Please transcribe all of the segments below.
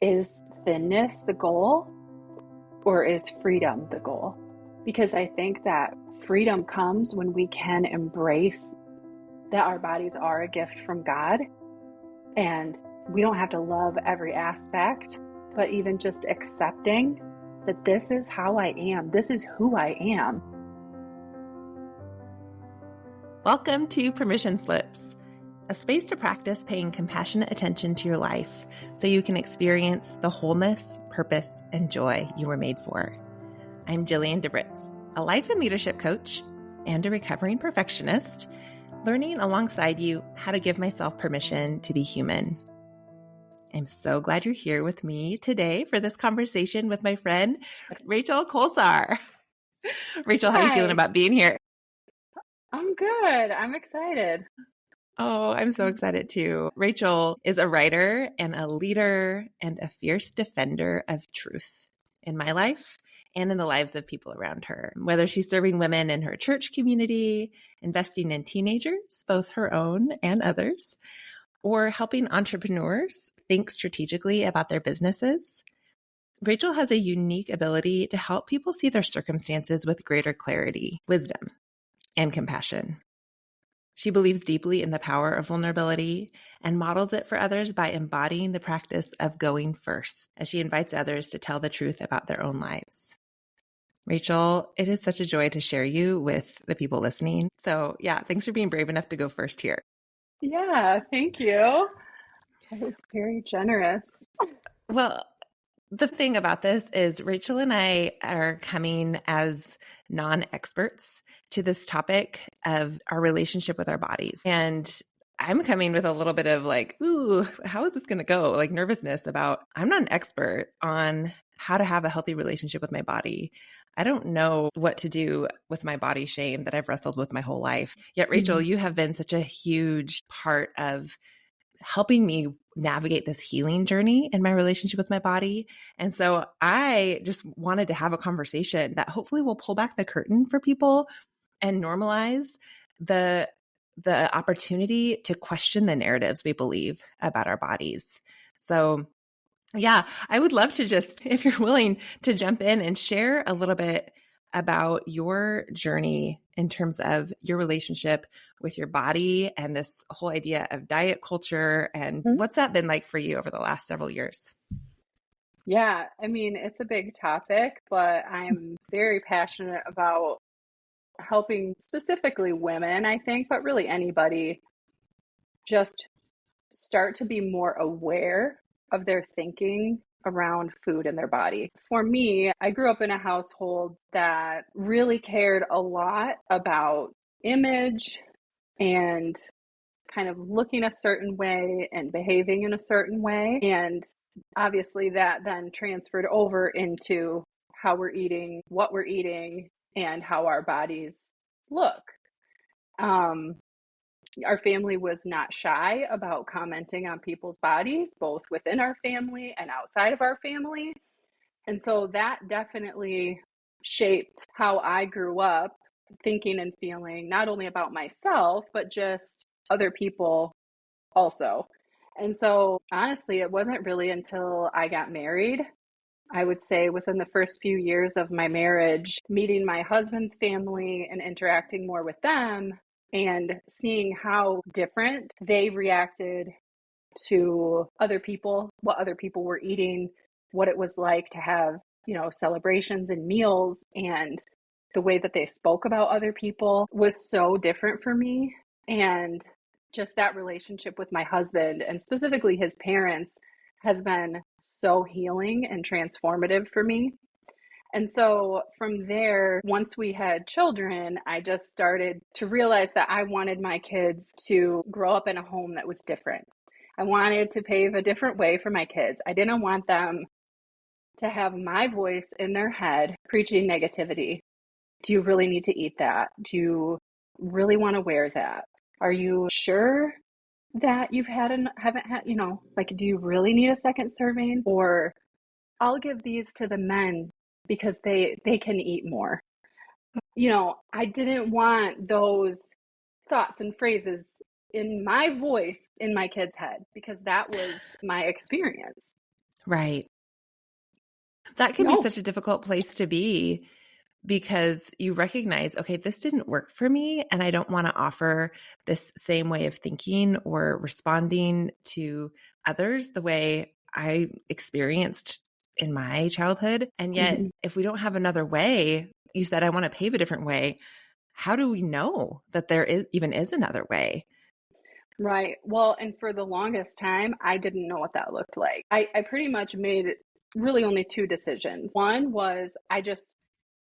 is thinness the goal or is freedom the goal? Because I think that freedom comes when we can embrace that our bodies are a gift from God, and we don't have to love every aspect, but even just accepting that this is how I am, this is who I am. Welcome to Permission Slips, a space to practice paying compassionate attention to your life so you can experience the wholeness, purpose, and joy you were made for. I'm Jillian DeBritz, a life and leadership coach and a recovering perfectionist, learning alongside you how to give myself permission to be human. I'm so glad you're here with me today for this conversation with my friend, Rachel Kulcsar. Rachel, how are you feeling about being here? I'm good. I'm excited. Oh, I'm so excited too. Rachel is a writer and a leader and a fierce defender of truth in my life and in the lives of people around her. Whether she's serving women in her church community, investing in teenagers, both her own and others, or helping entrepreneurs think strategically about their businesses, Rachel has a unique ability to help people see their circumstances with greater clarity, wisdom, and compassion. She believes deeply in the power of vulnerability and models it for others by embodying the practice of going first as she invites others to tell the truth about their own lives. Rachel, it is such a joy to share you with the people listening. So yeah, thanks for being brave enough to go first here. Yeah, thank you. That was very generous. Well, the thing about this is Rachel and I are coming as non-experts to this topic of our relationship with our bodies. And I'm coming with a little bit of like, ooh, how is this going to go? Like nervousness about, I'm not an expert on how to have a healthy relationship with my body. I don't know what to do with my body shame that I've wrestled with my whole life. Yet, Rachel, you have been such a huge part of helping me navigate this healing journey in my relationship with my body. And so I just wanted to have a conversation that hopefully will pull back the curtain for people and normalize the opportunity to question the narratives we believe about our bodies. So yeah, I would love to just, if you're willing to jump in and share a little bit about your journey in terms of your relationship with your body and this whole idea of diet culture and what's that been like for you over the last several years? Yeah, I mean, it's a big topic, but I'm very passionate about helping specifically women, I think, but really anybody just start to be more aware of their thinking around food in their body. For me, I grew up in a household that really cared a lot about image and kind of looking a certain way and behaving in a certain way. And obviously that then transferred over into how we're eating, what we're eating, and how our bodies look. Our family was not shy about commenting on people's bodies, both within our family and outside of our family. And so that definitely shaped how I grew up thinking and feeling not only about myself, but just other people also. And so honestly, it wasn't really until I got married, I would say within the first few years of my marriage, meeting my husband's family and interacting more with them and seeing how different they reacted to other people, what other people were eating, what it was like to have, celebrations and meals, and the way that they spoke about other people was so different for me. And just that relationship with my husband and specifically his parents has been so healing and transformative for me. And so from there, once we had children, I just started to realize that I wanted my kids to grow up in a home that was different. I wanted to pave a different way for my kids. I didn't want them to have my voice in their head preaching negativity. Do you really need to eat that? Do you really want to wear that? Are you sure that haven't had, do you really need a second serving? Or I'll give these to the men because they can eat more. I didn't want those thoughts and phrases in my voice in my kid's head because that was my experience. Right. That can be No. such a difficult place to be because you recognize, okay, this didn't work for me, and I don't want to offer this same way of thinking or responding to others the way I experienced in my childhood. And yet, Mhm. if we don't have another way, you said, I want to pave a different way. How do we know that there is another way? Right. Well, and for the longest time, I didn't know what that looked like. I pretty much made really only two decisions. One was I just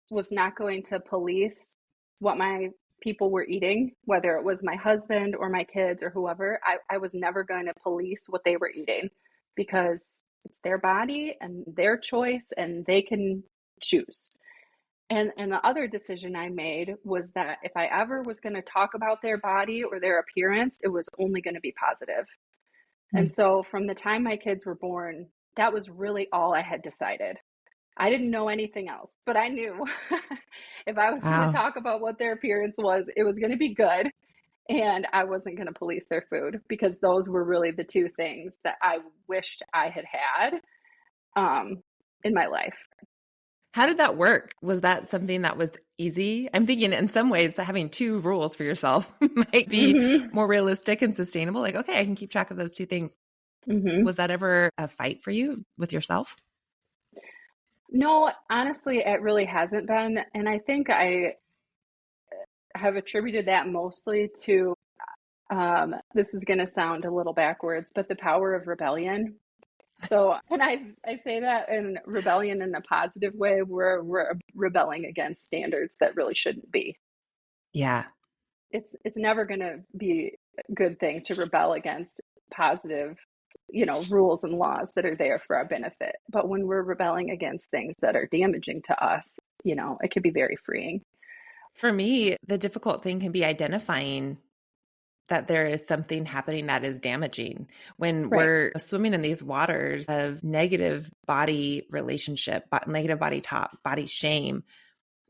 was not going to police what my people were eating, whether it was my husband or my kids or whoever. I was never going to police what they were eating because it's their body and their choice and they can choose. And the other decision I made was that if I ever was going to talk about their body or their appearance, it was only going to be positive. And Hmm. so from the time my kids were born, that was really all I had decided. I didn't know anything else, but I knew if I was going to Wow. talk about what their appearance was, it was going to be good. And I wasn't going to police their food because those were really the two things that I wished I had had in my life. How did that work? Was that something that was easy? I'm thinking in some ways having two rules for yourself might be Hmm. more realistic and sustainable. Like, okay, I can keep track of those two things. Hmm. Was that ever a fight for you with yourself? No, honestly, it really hasn't been. And I think I have attributed that mostly to this is going to sound a little backwards, but the power of rebellion. So, and I say that in rebellion in a positive way, we're rebelling against standards that really shouldn't be. Yeah. It's never going to be a good thing to rebel against positive, rules and laws that are there for our benefit. But when we're rebelling against things that are damaging to us, it can be very freeing. For me, the difficult thing can be identifying that there is something happening that is damaging when Right. we're swimming in these waters of negative body relationship, negative body talk, body shame,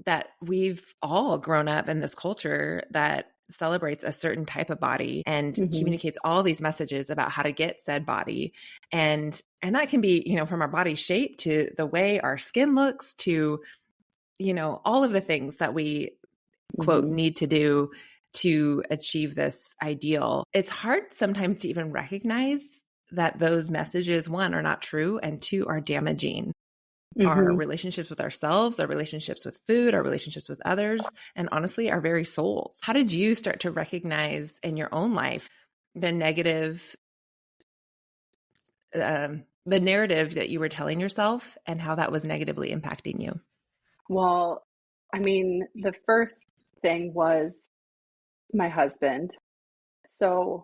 that we've all grown up in this culture that celebrates a certain type of body and Hmm. communicates all these messages about how to get said body. And that can be, from our body shape to the way our skin looks to, all of the things that we quote Hmm. need to do to achieve this ideal. It's hard sometimes to even recognize that those messages, one, are not true, and two, are damaging our Hmm. relationships with ourselves, our relationships with food, our relationships with others, and honestly, our very souls. How did you start to recognize in your own life the negative, the narrative that you were telling yourself and how that was negatively impacting you? Well, I mean, the first thing was my husband. So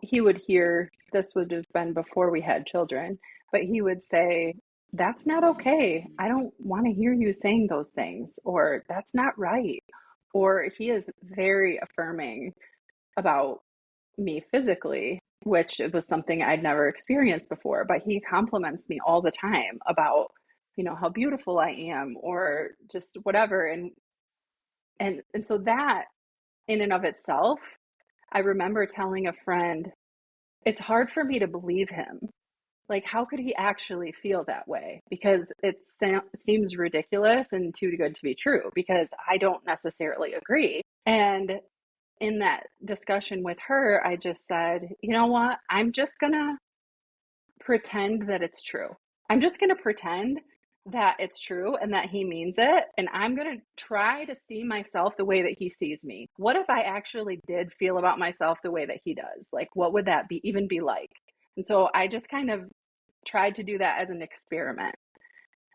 he would hear, this would have been before we had children, but he would say, "That's not okay. I don't want to hear you saying those things," or "That's not right." Or he is very affirming about me physically, which it was something I'd never experienced before, but he compliments me all the time about, how beautiful I am or just whatever. And so that in and of itself, I remember telling a friend, it's hard for me to believe him. Like, how could he actually feel that way? Because it seems ridiculous and too good to be true, because I don't necessarily agree. And in that discussion with her, I just said, you know what? I'm just going to pretend that it's true. I'm just going to pretend that it's true and that he means it. And I'm going to try to see myself the way that he sees me. What if I actually did feel about myself the way that he does? Like, what would that be like? And so I just kind of tried to do that as an experiment.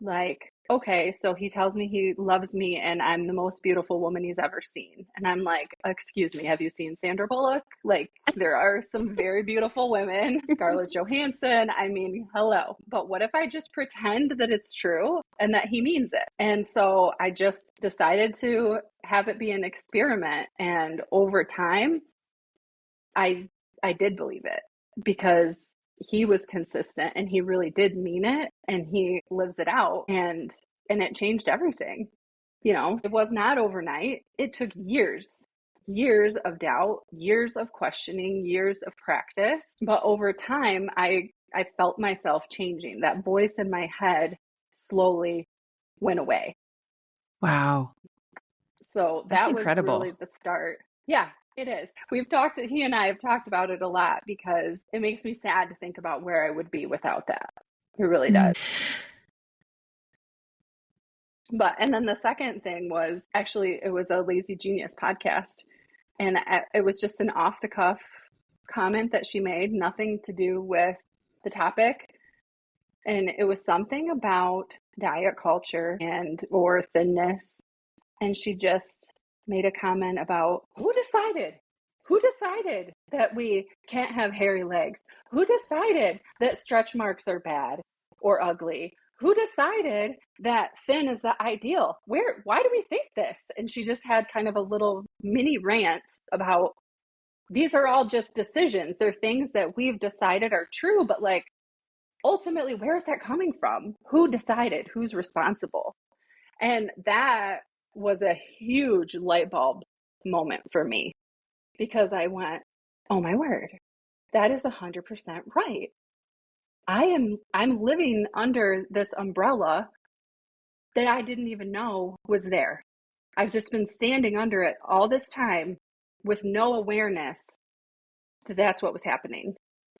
Like, okay, so he tells me he loves me and I'm the most beautiful woman he's ever seen. And I'm like, excuse me, have you seen Sandra Bullock? Like, there are some very beautiful women, Scarlett Johansson. I mean, hello. But what if I just pretend that it's true and that he means it? And so I just decided to have it be an experiment. And over time, I I did believe it because he was consistent and he really did mean it and he lives it out and it changed everything. It was not overnight. It took years. Years of doubt, years of questioning, years of practice. But over time, I I felt myself changing. That voice in my head slowly went away. Wow. So That's that was really incredible. the start. Yeah, it is. He and I have talked about it a lot because it makes me sad to think about where I would be without that. It really Mm. does. And then the second thing was actually, it was a Lazy Genius podcast. And it was just an off the cuff comment that she made, nothing to do with the topic. And it was something about diet culture and or thinness. And she just made a comment about who decided that we can't have hairy legs? Who decided that stretch marks are bad or ugly? Who decided that thin is the ideal? Why do we think this? And she just had kind of a little mini rant about these are all just decisions. They're things that we've decided are true, but like ultimately, where is that coming from? Who decided? Who's responsible? And that was a huge light bulb moment for me because I went, oh my word, that is 100% right. I'm living under this umbrella that I didn't even know was there. I've just been standing under it all this time with no awareness that that's what was happening.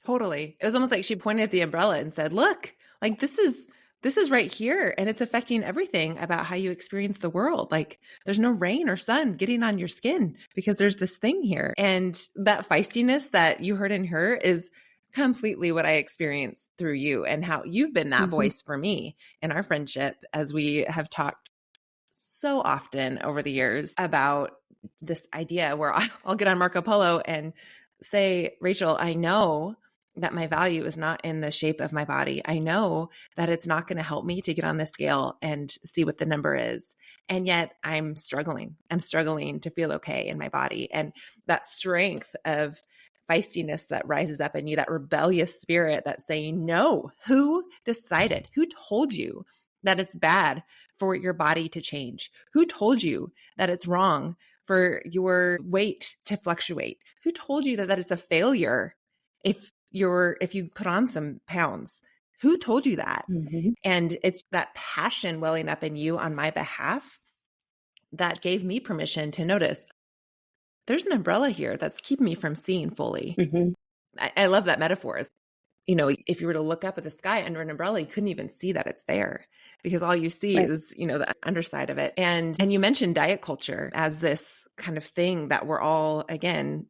Totally. It was almost like she pointed at the umbrella and said, look, like this is right here and it's affecting everything about how you experience the world. Like there's no rain or sun getting on your skin because there's this thing here. And that feistiness that you heard in her is completely what I experienced through you and how you've been that voice for me in our friendship as we have talked so often over the years about this idea where I'll get on Marco Polo and say, Rachel, I know that my value is not in the shape of my body. I know that it's not going to help me to get on the scale and see what the number is. And yet I'm struggling. I'm struggling to feel okay in my body. And that strength of feistiness that rises up in you, that rebellious spirit that's saying, no, who decided? Who told you that it's bad for your body to change? Who told you that it's wrong for your weight to fluctuate? Who told you that that is a failure if you put on some pounds? Who told you that? Mm-hmm. And it's that passion welling up in you on my behalf that gave me permission to notice there's an umbrella here that's keeping me from seeing fully. Mm-hmm. I love that metaphor. You know, if you were to look up at the sky under an umbrella, you couldn't even see that it's there because all you see Right. is, the underside of it. And you mentioned diet culture as this kind of thing that we're all, again,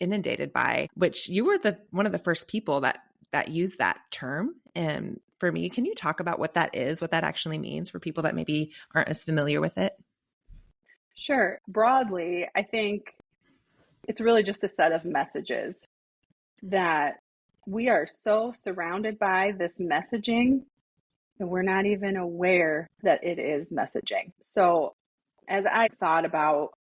inundated by, which you were one of the first people that used that term. And for me, can you talk about what that is, what that actually means for people that maybe aren't as familiar with it? Sure. Broadly, I think it's really just a set of messages that we are so surrounded by this messaging that we're not even aware that it is messaging. So, as I thought about,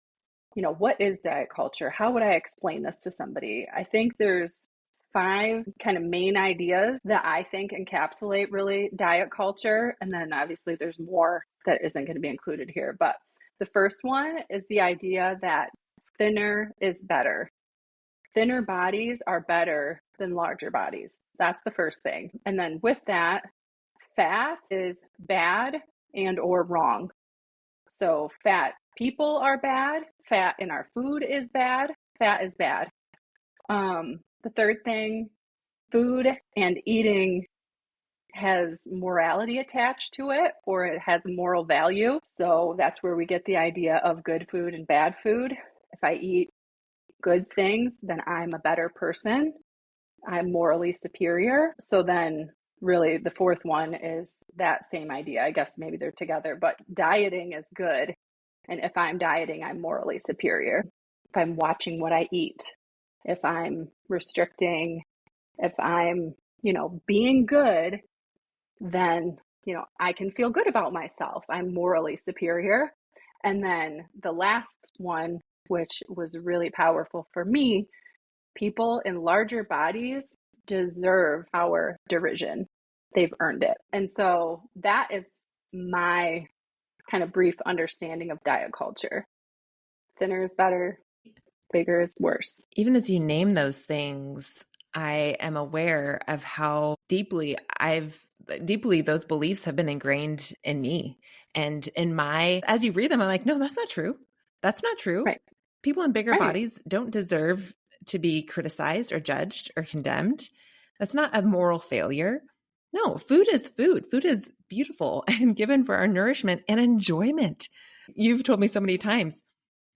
what is diet culture? How would I explain this to somebody? I think there's 5 kind of main ideas that I think encapsulate really diet culture. And then obviously there's more that isn't going to be included here. But the first one is the idea that thinner is better. Thinner bodies are better than larger bodies. That's the first thing. And then with that, fat is bad and or wrong. So fat people are bad. Fat in our food is bad. Fat is bad. The third thing, food and eating has morality attached to it, or it has moral value. So that's where we get the idea of good food and bad food. If I eat good things, then I'm a better person. I'm morally superior. So then really the fourth one is that same idea. I guess maybe they're together, but dieting is good. And if I'm dieting, I'm morally superior. If I'm watching what I eat, if I'm restricting, if I'm, being good, then, I can feel good about myself. I'm morally superior. And then the last one, which was really powerful for me, people in larger bodies deserve our derision. They've earned it. And so that is my kind of brief understanding of diet culture. Thinner is better, bigger is worse. Even as you name those things, I am aware of how deeply those beliefs have been ingrained in me. And as you read them, I'm like, no, that's not true. That's not true. Right. People in bigger Right. bodies don't deserve to be criticized or judged or condemned. That's not a moral failure. No, food is food. Food is beautiful and given for our nourishment and enjoyment. You've told me so many times,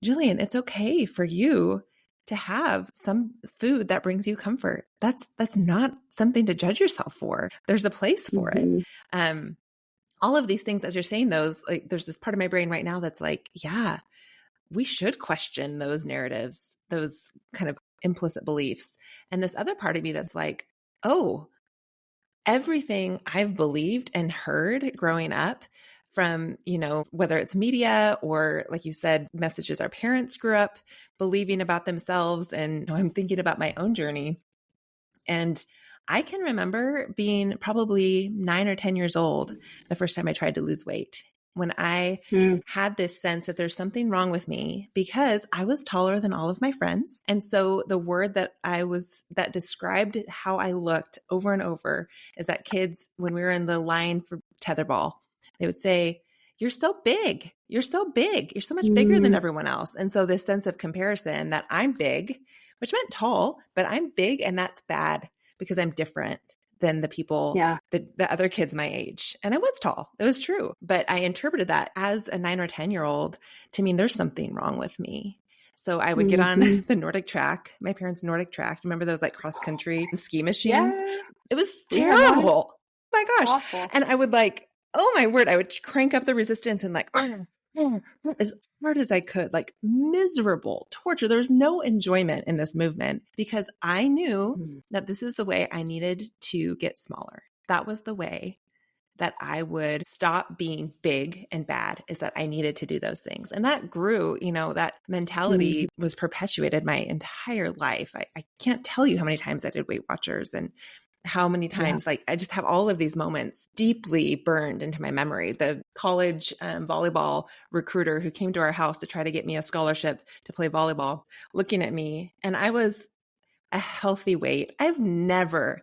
Jillian, it's okay for you to have some food that brings you comfort. That's not something to judge yourself for. There's a place for it. Mm-hmm. All of these things, as you're saying those, like there's this part of my brain right now that's like, yeah, we should question those narratives, those kind of implicit beliefs. And this other part of me that's like, oh, everything I've believed and heard growing up from, whether it's media or, like you said, messages our parents grew up believing about themselves. And I'm thinking about my own journey. And I can remember being probably 9 or 10 years old the first time I tried to lose weight, when I had this sense that there's something wrong with me because I was taller than all of my friends. And so the word that described how I looked over and over is that kids, when we were in the line for tetherball, they would say, "You're so big. You're so big. You're so much bigger than everyone else." And so this sense of comparison that I'm big, which meant tall, but I'm big and that's bad because I'm different than the people, the other kids my age. And I was tall. It was true. But I interpreted that as a 9 or 10-year-old to mean there's something wrong with me. So I would get on the Nordic track, my parents' Nordic track. Remember those like cross country ski machines? Yeah. It was terrible. Oh my gosh. Awful. And I would oh my word, I would crank up the resistance and as hard as I could, like miserable torture. There was no enjoyment in this movement because I knew that this is the way I needed to get smaller. That was the way that I would stop being big and bad, is that I needed to do those things. And that grew, that mentality was perpetuated my entire life. I can't tell you how many times I did Weight Watchers and how many times, I just have all of these moments deeply burned into my memory. The college volleyball recruiter who came to our house to try to get me a scholarship to play volleyball, looking at me, and I was a healthy weight. I've never,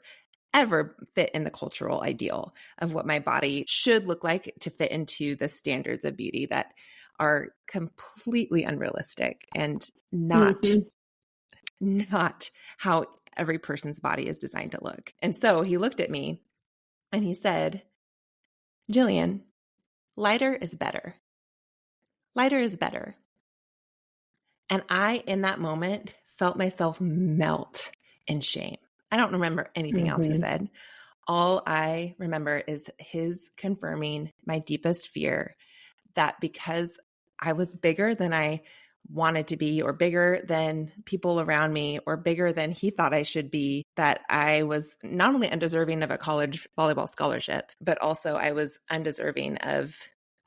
ever fit in the cultural ideal of what my body should look like to fit into the standards of beauty that are completely unrealistic and not how every person's body is designed to look. And so he looked at me and he said, "Jillian, lighter is better. Lighter is better." And I, in that moment, felt myself melt in shame. I don't remember anything else he said. All I remember is his confirming my deepest fear that because I was bigger than I wanted to be, or bigger than people around me, or bigger than he thought I should be, that I was not only undeserving of a college volleyball scholarship, but also I was undeserving of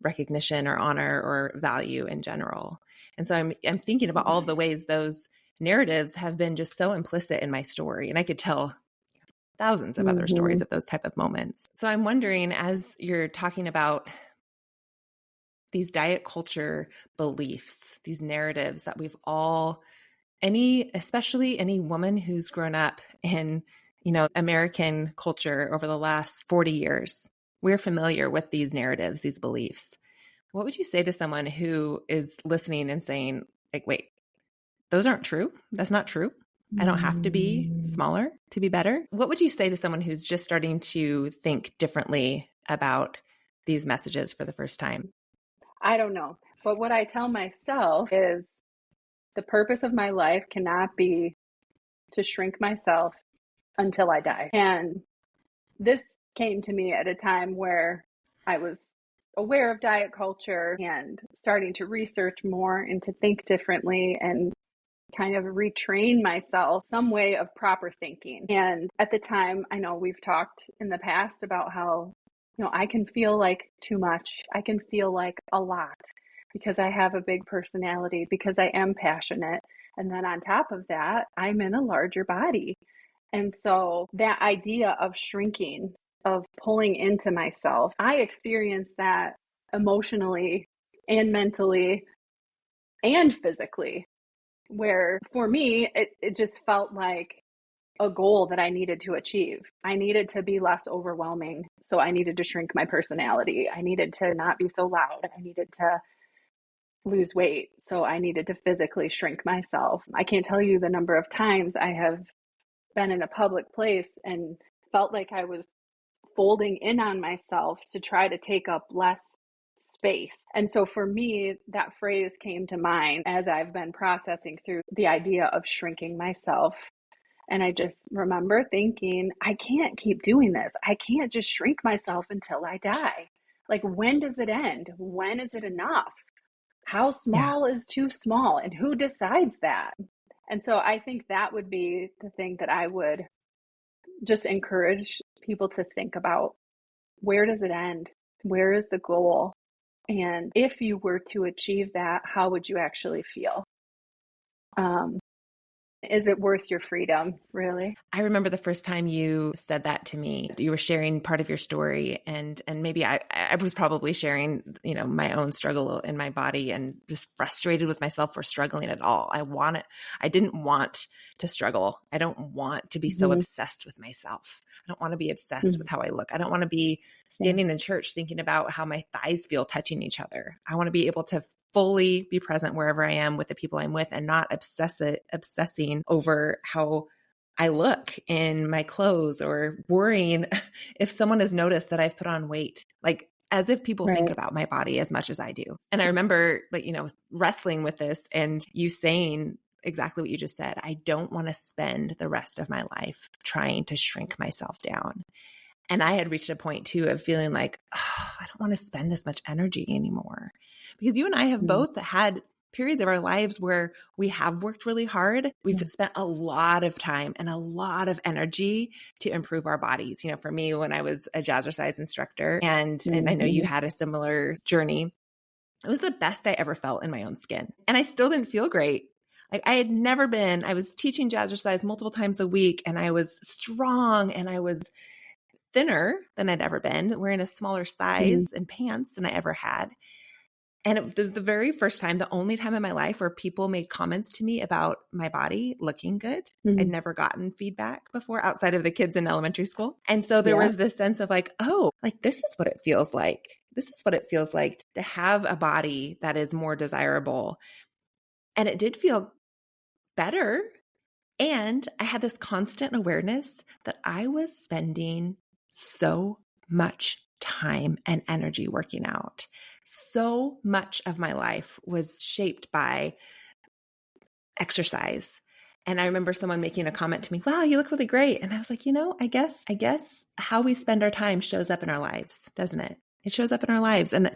recognition or honor or value in general. And so I'm thinking about all of the ways those narratives have been just so implicit in my story. And I could tell thousands of other stories of those type of moments. So I'm wondering, as you're talking about these diet culture beliefs, these narratives that we've all, especially any woman who's grown up in, American culture over the last 40 years, we're familiar with these narratives, these beliefs. What would you say to someone who is listening and saying, like, wait, those aren't true? That's not true. I don't have to be smaller to be better. What would you say to someone who's just starting to think differently about these messages for the first time? I don't know. But what I tell myself is the purpose of my life cannot be to shrink myself until I die. And this came to me at a time where I was aware of diet culture and starting to research more and to think differently and kind of retrain myself some way of proper thinking. And at the time, I know we've talked in the past about how, I can feel like too much. I can feel like a lot because I have a big personality, because I am passionate. And then on top of that, I'm in a larger body. And so that idea of shrinking, of pulling into myself, I experienced that emotionally and mentally and physically, where for me, it just felt like a goal that I needed to achieve. I needed to be less overwhelming. So I needed to shrink my personality. I needed to not be so loud. I needed to lose weight. So I needed to physically shrink myself. I can't tell you the number of times I have been in a public place and felt like I was folding in on myself to try to take up less space. And so for me, that phrase came to mind as I've been processing through the idea of shrinking myself. And I just remember thinking, I can't keep doing this. I can't just shrink myself until I die. Like, when does it end? When is it enough? How Yeah. small is too small? And who decides that? And so I think that would be the thing that I would just encourage people to think about. Where does it end? Where is the goal? And if you were to achieve that, how would you actually feel? Is it worth your freedom, really? I remember the first time you said that to me. You were sharing part of your story, and maybe I was probably sharing, my own struggle in my body and just frustrated with myself for struggling at all. I didn't want to struggle. I don't want to be so Mm-hmm. obsessed with myself. I don't want to be obsessed Mm-hmm. with how I look. I don't want to be Yeah. standing in church thinking about how my thighs feel touching each other. I want to be able to fully be present wherever I am with the people I'm with and not obsessing over how I look in my clothes or worrying if someone has noticed that I've put on weight, like as if people think Right. about my body as much as I do. And I remember wrestling with this and you saying exactly what you just said. I don't want to spend the rest of my life trying to shrink myself down. And I had reached a point too of feeling like, oh, I don't want to spend this much energy anymore. Because you and I have Mm-hmm. both had periods of our lives where we have worked really hard. We've spent a lot of time and a lot of energy to improve our bodies. For me, when I was a jazzercise instructor, and I know you Mm-hmm. had a similar journey, it was the best I ever felt in my own skin. And I still didn't feel great. Like I was teaching jazzercise multiple times a week, and I was strong and I was thinner than I'd ever been, wearing a smaller Mm-hmm. size and pants than I ever had. And it was the very first time, the only time in my life where people made comments to me about my body looking good. I'd Mm-hmm. never gotten feedback before outside of the kids in elementary school. And so there Yeah. was this sense of like, oh, like this is what it feels like. This is what it feels like to have a body that is more desirable. And it did feel better. And I had this constant awareness that I was spending so much time and energy working out. So much of my life was shaped by exercise. And I remember someone making a comment to me, wow, you look really great. And I was like, I guess how we spend our time shows up in our lives, doesn't it? It shows up in our lives. And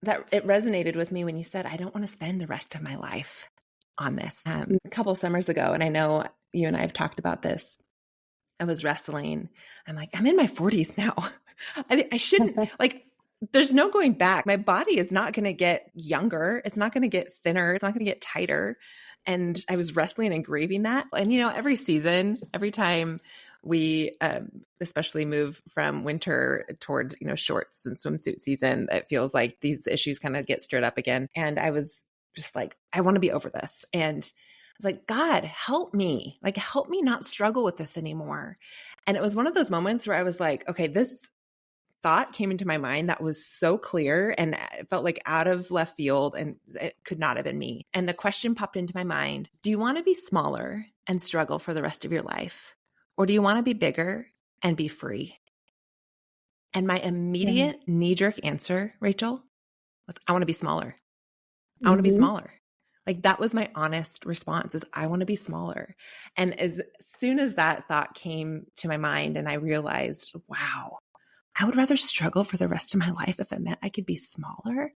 that it resonated with me when you said, I don't want to spend the rest of my life on this. A couple summers ago, and I know you and I have talked about this, I was wrestling. I'm like, I'm in my 40s now. I shouldn't, like, there's no going back. My body is not going to get younger. It's not going to get thinner. It's not going to get tighter. And I was wrestling and grieving that. And, every season, every time we especially move from winter toward, shorts and swimsuit season, it feels like these issues kind of get stirred up again. And I was just like, I want to be over this. And I was like, God, help me. Like, help me not struggle with this anymore. And it was one of those moments where I was like, okay, this thought came into my mind that was so clear and it felt like out of left field and it could not have been me. And the question popped into my mind, do you want to be smaller and struggle for the rest of your life? Or do you want to be bigger and be free? And my immediate knee-jerk answer, Rachel, was I want to be smaller. I want to be Mm-hmm. smaller. Like that was my honest response is I want to be smaller. And as soon as that thought came to my mind and I realized, wow, I would rather struggle for the rest of my life if it meant I could be smaller.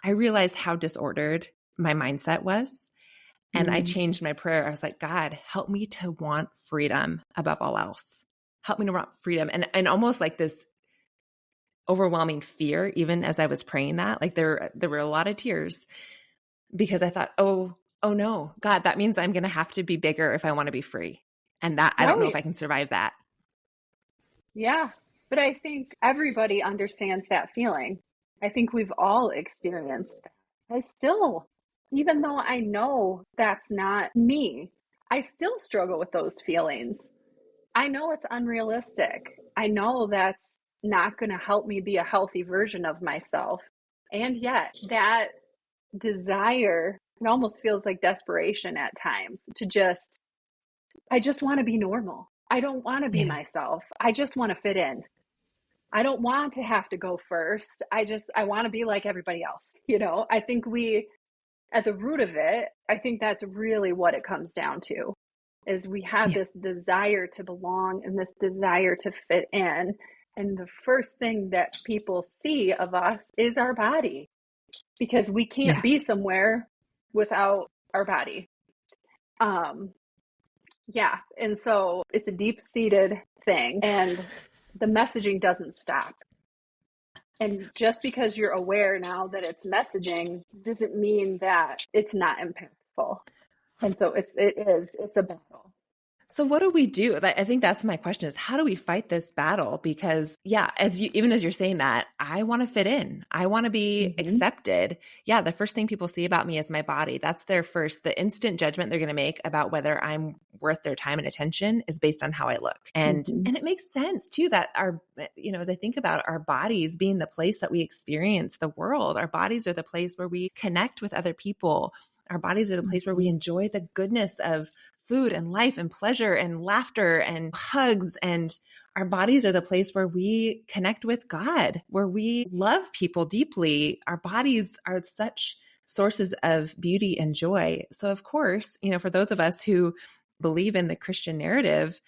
I realized how disordered my mindset was. And I changed my prayer. I was like, God, help me to want freedom above all else. Help me to want freedom. And almost like this overwhelming fear, even as I was praying that, like there were a lot of tears because I thought, oh no, God, that means I'm going to have to be bigger if I want to be free. And that, I don't know if Right. I can survive that. Yeah. But I think everybody understands that feeling. I think we've all experienced that. I still, even though I know that's not me, I still struggle with those feelings. I know it's unrealistic. I know that's not going to help me be a healthy version of myself. And yet, that desire, it almost feels like desperation at times to just, I just want to be normal. I don't want to be Yeah. myself. I just want to fit in. I don't want to have to go first. I want to be like everybody else. I think at the root of it, I think that's really what it comes down to is we have Yeah. this desire to belong and this desire to fit in. And the first thing that people see of us is our body because we can't Yeah. be somewhere without our body. Yeah. And so it's a deep seated thing and the messaging doesn't stop. And just because you're aware now that it's messaging doesn't mean that it's not impactful. And so it's a battle. So what do we do? I think that's my question is how do we fight this battle? Because yeah, even as you're saying that, I want to fit in. I want to be Mm-hmm. accepted. Yeah. The first thing people see about me is my body. That's the instant judgment they're going to make about whether I'm worth their time and attention is based on how I look. Mm-hmm. And it makes sense too that as I think about our bodies being the place that we experience the world, our bodies are the place where we connect with other people. Our bodies are the place where we enjoy the goodness of food and life and pleasure and laughter and hugs. And our bodies are the place where we connect with God, where we love people deeply. Our bodies are such sources of beauty and joy. So of course, for those of us who believe in the Christian narrative,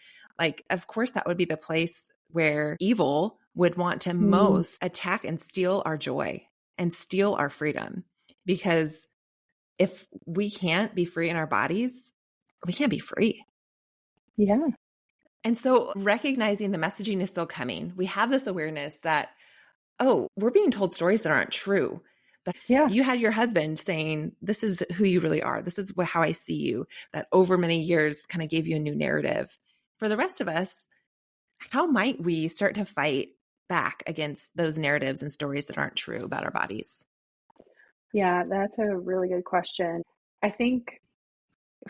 of course, that would be the place where evil would want to most attack and steal our joy and steal our freedom. Because if we can't be free in our bodies, we can't be free. Yeah. And so recognizing the messaging is still coming. We have this awareness that, oh, we're being told stories that aren't true. But Yeah. you had your husband saying, this is who you really are. This is how I see you, that over many years kind of gave you a new narrative. For the rest of us, how might we start to fight back against those narratives and stories that aren't true about our bodies? Yeah, that's a really good question. I think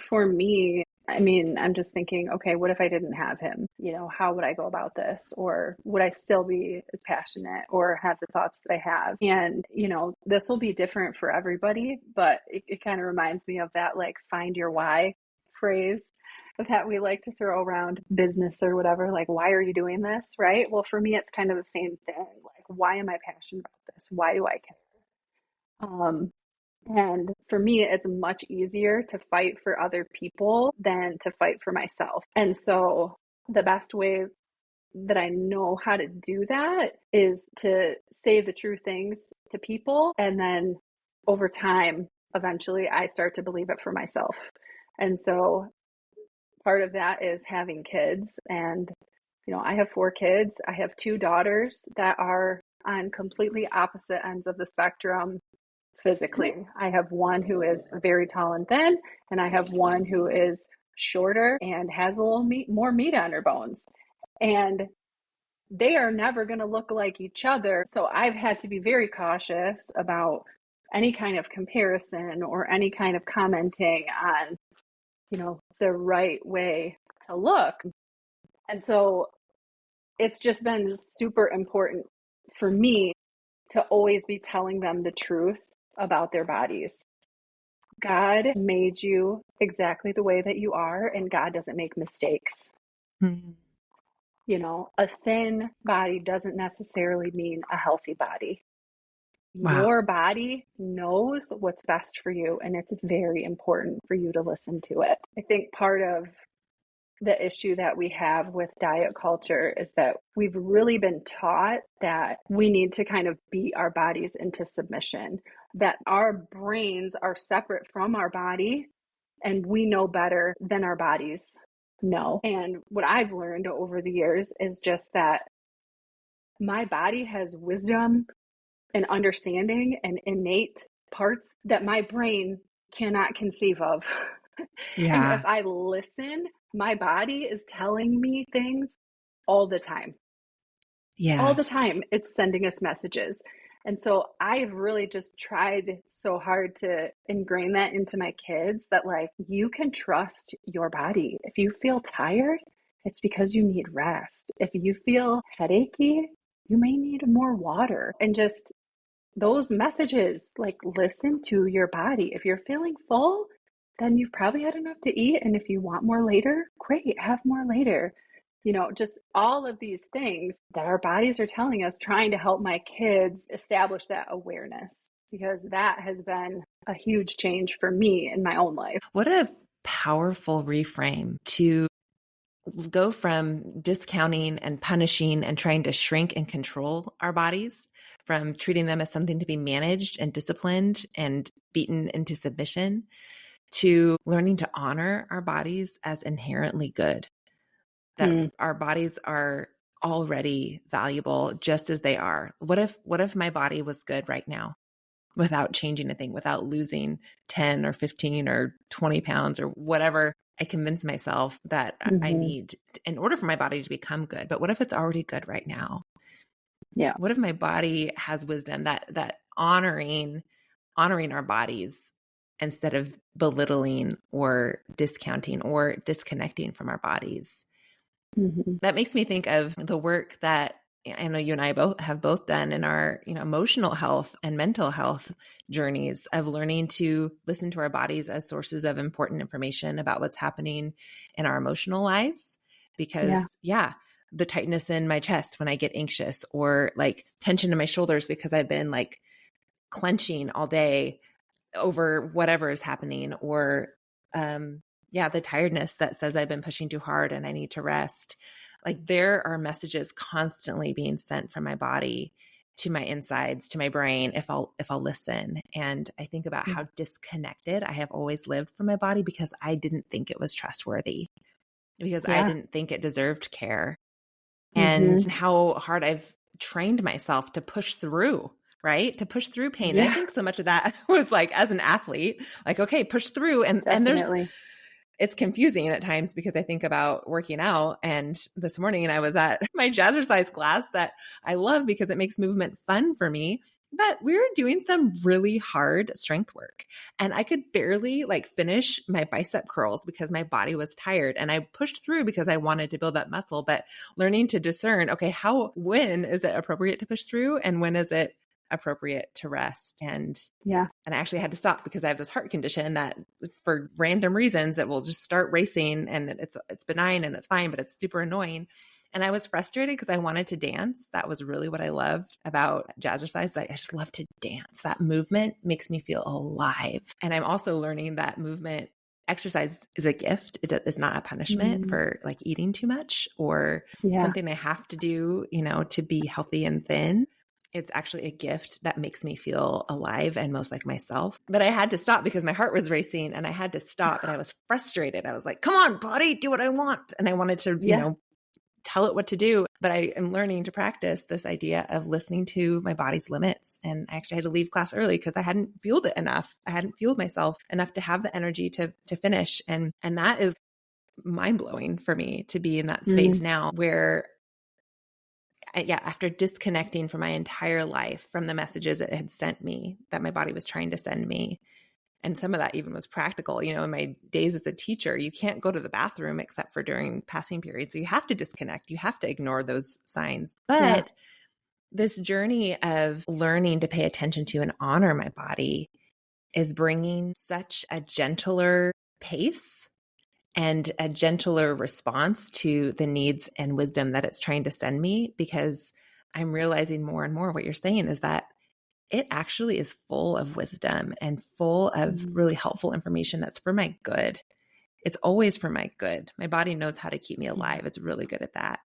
for me, I mean, I'm just thinking, okay, what if I didn't have him? How would I go about this? Or would I still be as passionate or have the thoughts that I have? And, this will be different for everybody, but it kind of reminds me of that, like, find your why phrase that we like to throw around business or whatever. Like, why are you doing this? Right. Well, for me, it's kind of the same thing. Like, why am I passionate about this? Why do I care? And for me, it's much easier to fight for other people than to fight for myself. And so the best way that I know how to do that is to say the true things to people. And then over time, eventually I start to believe it for myself. And so part of that is having kids. And, I have 4 kids. I have 2 daughters that are on completely opposite ends of the spectrum physically. I have one who is very tall and thin, and I have one who is shorter and has a little more meat on her bones. And they are never going to look like each other. So I've had to be very cautious about any kind of comparison or any kind of commenting on, the right way to look. And so it's just been super important for me to always be telling them the truth about their bodies. God made you exactly the way that you are, and God doesn't make mistakes. Mm-hmm. A thin body doesn't necessarily mean a healthy body. Wow. Your body knows what's best for you, and it's very important for you to listen to it. I think part of the issue that we have with diet culture is that we've really been taught that we need to kind of beat our bodies into submission, that our brains are separate from our body and we know better than our bodies know. And what I've learned over the years is just that my body has wisdom and understanding and innate parts that my brain cannot conceive of. And Yeah. if I listen, my body is telling me things all the time. All Yeah. the time, it's sending us messages. And so I've really just tried so hard to ingrain that into my kids that, like, you can trust your body. If you feel tired, It's because you need rest. If you feel headachy, you may need more water. And just those messages, like, listen to your body. If you're feeling full, then you've probably had enough to eat. And if you want more later, great, have more later. Just all of these things that our bodies are telling us, trying to help my kids establish that awareness, because that has been a huge change for me in my own life. What a powerful reframe to go from discounting and punishing and trying to shrink and control our bodies, from treating them as something to be managed and disciplined and beaten into submission, to learning to honor our bodies as inherently good, that our bodies are already valuable just as they are. What if my body was good right now without changing a thing, without losing 10 or 15 or 20 pounds or whatever I convince myself that I need in order for my body to become good? But what if it's already good right now? Yeah. What if my body has wisdom, that honoring our bodies instead of belittling or discounting or disconnecting from our bodies? That makes me think of the work that I know you and I have both done in our, emotional health and mental health journeys, of learning to listen to our bodies as sources of important information about what's happening in our emotional lives. Because the tightness in my chest when I get anxious, or like tension in my shoulders because I've been like clenching all day over whatever is happening, or the tiredness that says I've been pushing too hard and I need to rest. Like, there are messages constantly being sent from my body to my insides, to my brain, if I'll listen. And I think about how disconnected I have always lived from my body, because I didn't think it was trustworthy, because I didn't think it deserved care, and how hard I've trained myself to push through, right? To push through pain. And I think so much of that was like, as an athlete, like, okay, push through. And it's confusing at times, because I think about working out, and this morning I was at my jazzercise class that I love because it makes movement fun for me. But we were doing some really hard strength work, and I could barely finish my bicep curls because my body was tired. And I pushed through because I wanted to build that muscle, but learning to discern, okay, when is it appropriate to push through, and when is it appropriate to rest? And I actually had to stop because I have this heart condition that, for random reasons, it will just start racing, and it's benign and it's fine, but it's super annoying. And I was frustrated because I wanted to dance. That was really what I loved about jazzercise. I just love to dance. That movement makes me feel alive. And I'm also learning that exercise is a gift. It is not a punishment for eating too much or something I have to do, to be healthy and thin. It's actually a gift that makes me feel alive and most like myself. But I had to stop because my heart was racing, and I had to stop, and I was frustrated. I was like, come on, body, do what I want. And I wanted to, tell it what to do. But I am learning to practice this idea of listening to my body's limits. And I actually had to leave class early because I hadn't fueled it enough. I hadn't fueled myself enough to have the energy to finish. And that is mind blowing for me, to be in that space now where after disconnecting for my entire life from the messages it had sent me, that my body was trying to send me. And some of that even was practical. In my days as a teacher, you can't go to the bathroom except for during passing periods. So you have to disconnect. You have to ignore those signs. But this journey of learning to pay attention to and honor my body is bringing such a gentler pace and a gentler response to the needs and wisdom that it's trying to send me, because I'm realizing more and more what you're saying is that it actually is full of wisdom and full of really helpful information that's for my good. It's always for my good. My body knows how to keep me alive. It's really good at that.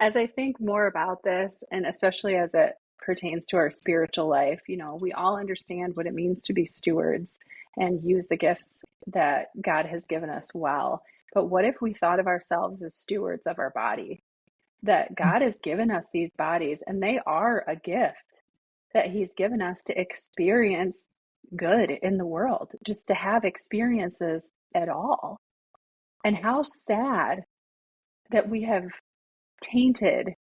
As I think more about this, and especially as it pertains to our spiritual life, we all understand what it means to be stewards and use the gifts that God has given us well. But what if we thought of ourselves as stewards of our body? That God has given us these bodies, and they are a gift that He's given us to experience good in the world, just to have experiences at all. And how sad that we have tainted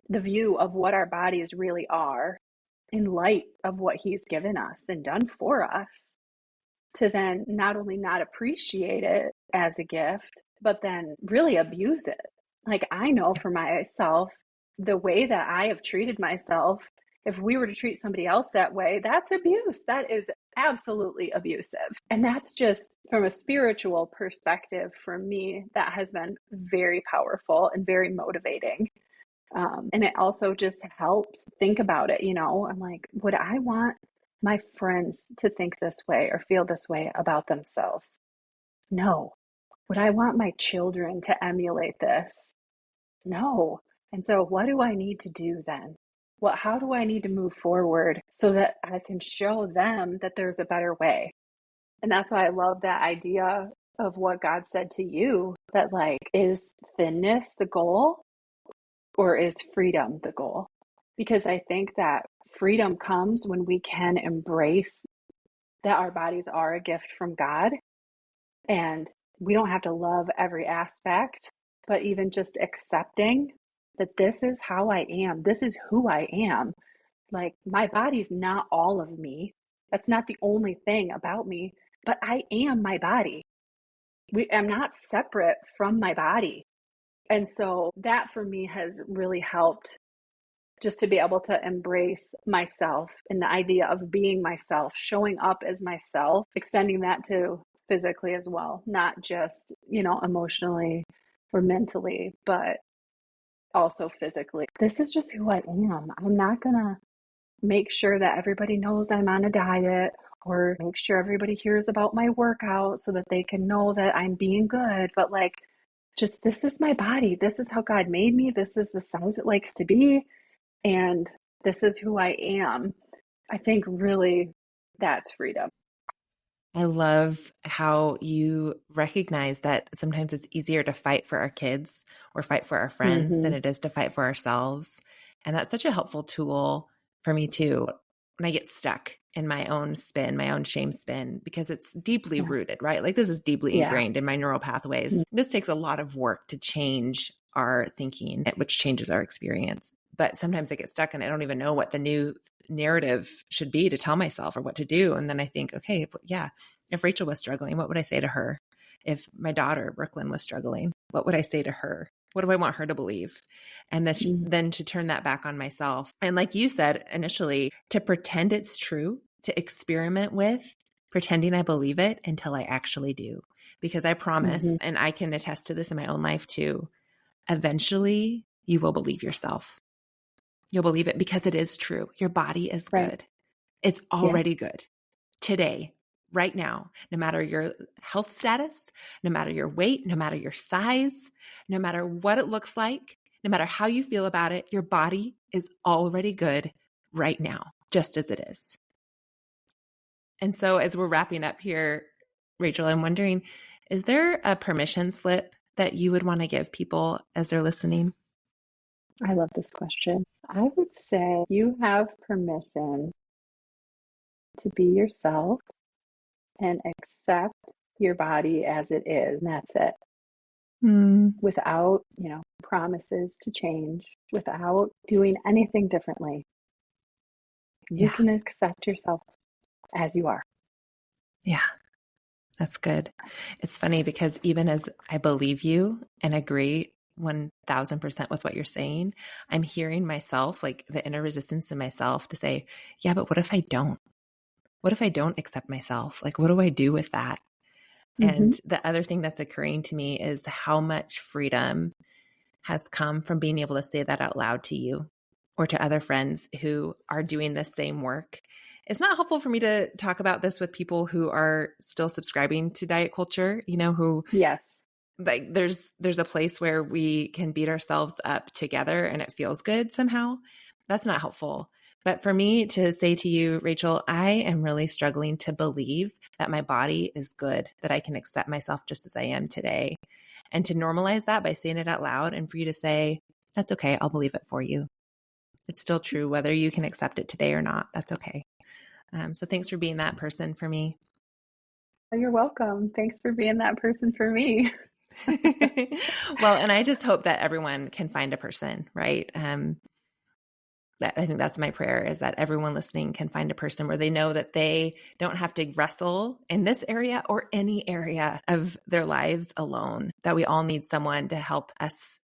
the view of what our bodies really are in light of what He's given us and done for us, to then not only not appreciate it as a gift, but then really abuse it. Like, I know for myself, the way that I have treated myself, if we were to treat somebody else that way, that's abuse. That is absolutely abusive. And that's just from a spiritual perspective for me, that has been very powerful and very motivating. And it also just helps think about it. I'm like, would I want my friends to think this way or feel this way about themselves? No. Would I want my children to emulate this? No. And so what do I need to do then? How do I need to move forward so that I can show them that there's a better way? And that's why I love that idea of what God said to you, that like, is thinness the goal or is freedom the goal? Because I think that freedom comes when we can embrace that our bodies are a gift from God, and we don't have to love every aspect, but even just accepting that this is how I am, this is who I am. Like, my body's not all of me. That's not the only thing about me, but I am my body. I'm not separate from my body. And so that for me has really helped, just to be able to embrace myself and the idea of being myself, showing up as myself, extending that to physically as well, not just, emotionally or mentally, but also physically. This is just who I am. I'm not going to make sure that everybody knows I'm on a diet or make sure everybody hears about my workout so that they can know that I'm being good. But like, just, this is my body. This is how God made me. This is the size it likes to be. And this is who I am. I think really that's freedom. I love how you recognize that sometimes it's easier to fight for our kids or fight for our friends than Mm-hmm. it is to fight for ourselves. And that's such a helpful tool for me too, when I get stuck in my own spin, my own shame spin, because it's deeply Yeah. rooted, right? Like, this is deeply Yeah. ingrained in my neural pathways. This takes a lot of work to change our thinking, which changes our experience. But sometimes I get stuck and I don't even know what the new narrative should be to tell myself or what to do. And then I think, okay, yeah, if Rachel was struggling, what would I say to her? If my daughter, Brooklyn, was struggling, what would I say to her? What do I want her to believe? And then to turn that back on myself. And like you said initially, to pretend it's true, to experiment with pretending I believe it until I actually do. Because I promise, and I can attest to this in my own life too, eventually you will believe yourself. You'll believe it because it is true. Your body is Right. good. It's already good today, right now, no matter your health status, no matter your weight, no matter your size, no matter what it looks like, no matter how you feel about it, your body is already good right now, just as it is. And so as we're wrapping up here, Rachel, I'm wondering, is there a permission slip that you would want to give people as they're listening? I love this question. I would say you have permission to be yourself and accept your body as it is, and that's it. Without, promises to change, without doing anything differently. You Yeah. can accept yourself as you are. Yeah. That's good. It's funny because even as I believe you and agree 1000% with what you're saying, I'm hearing myself, like the inner resistance in myself, to say, yeah, but what if I don't? What if I don't accept myself? Like, what do I do with that? And the other thing that's occurring to me is how much freedom has come from being able to say that out loud to you or to other friends who are doing the same work. It's not helpful for me to talk about this with people who are still subscribing to diet culture, who Yes. like there's a place where we can beat ourselves up together and it feels good somehow. That's not helpful. But for me to say to you, Rachel, I am really struggling to believe that my body is good, that I can accept myself just as I am today. And to normalize that by saying it out loud, and for you to say, that's okay, I'll believe it for you. It's still true, whether you can accept it today or not. That's okay. So thanks for being that person for me. You're welcome. Thanks for being that person for me. Well, and I just hope that everyone can find a person, right? I think that's my prayer, is that everyone listening can find a person where they know that they don't have to wrestle in this area or any area of their lives alone, that we all need someone to help us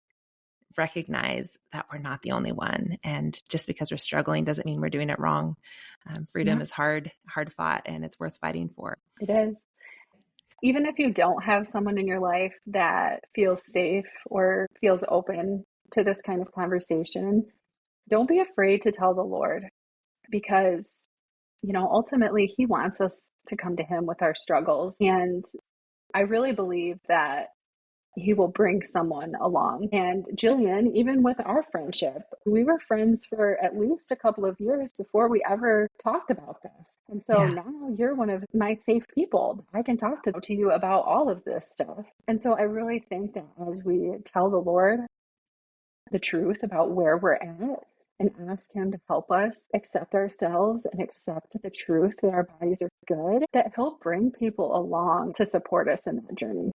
recognize that we're not the only one. And just because we're struggling doesn't mean we're doing it wrong. Freedom is hard fought, and it's worth fighting for. It is. Even if you don't have someone in your life that feels safe or feels open to this kind of conversation, don't be afraid to tell the Lord, because, ultimately He wants us to come to Him with our struggles. And I really believe that He will bring someone along. And Jillian, even with our friendship, we were friends for at least a couple of years before we ever talked about this. And so now you're one of my safe people. I can talk to you about all of this stuff. And so I really think that as we tell the Lord the truth about where we're at and ask Him to help us accept ourselves and accept the truth that our bodies are good, that He'll bring people along to support us in that journey.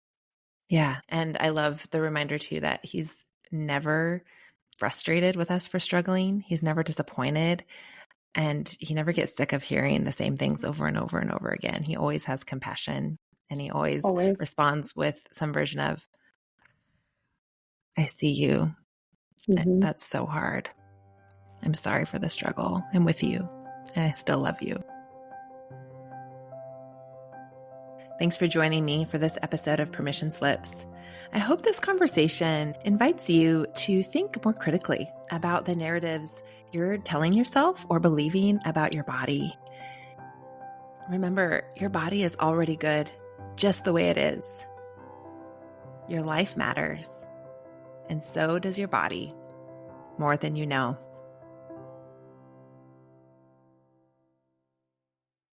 Yeah. And I love the reminder too that He's never frustrated with us for struggling. He's never disappointed. And He never gets sick of hearing the same things over and over and over again. He always has compassion, and He always responds with some version of, I see you. Mm-hmm. That's so hard. I'm sorry for the struggle. I'm with you, and I still love you. Thanks for joining me for this episode of Permission Slips. I hope this conversation invites you to think more critically about the narratives you're telling yourself or believing about your body. Remember, your body is already good just the way it is. Your life matters, and so does your body, more than you know.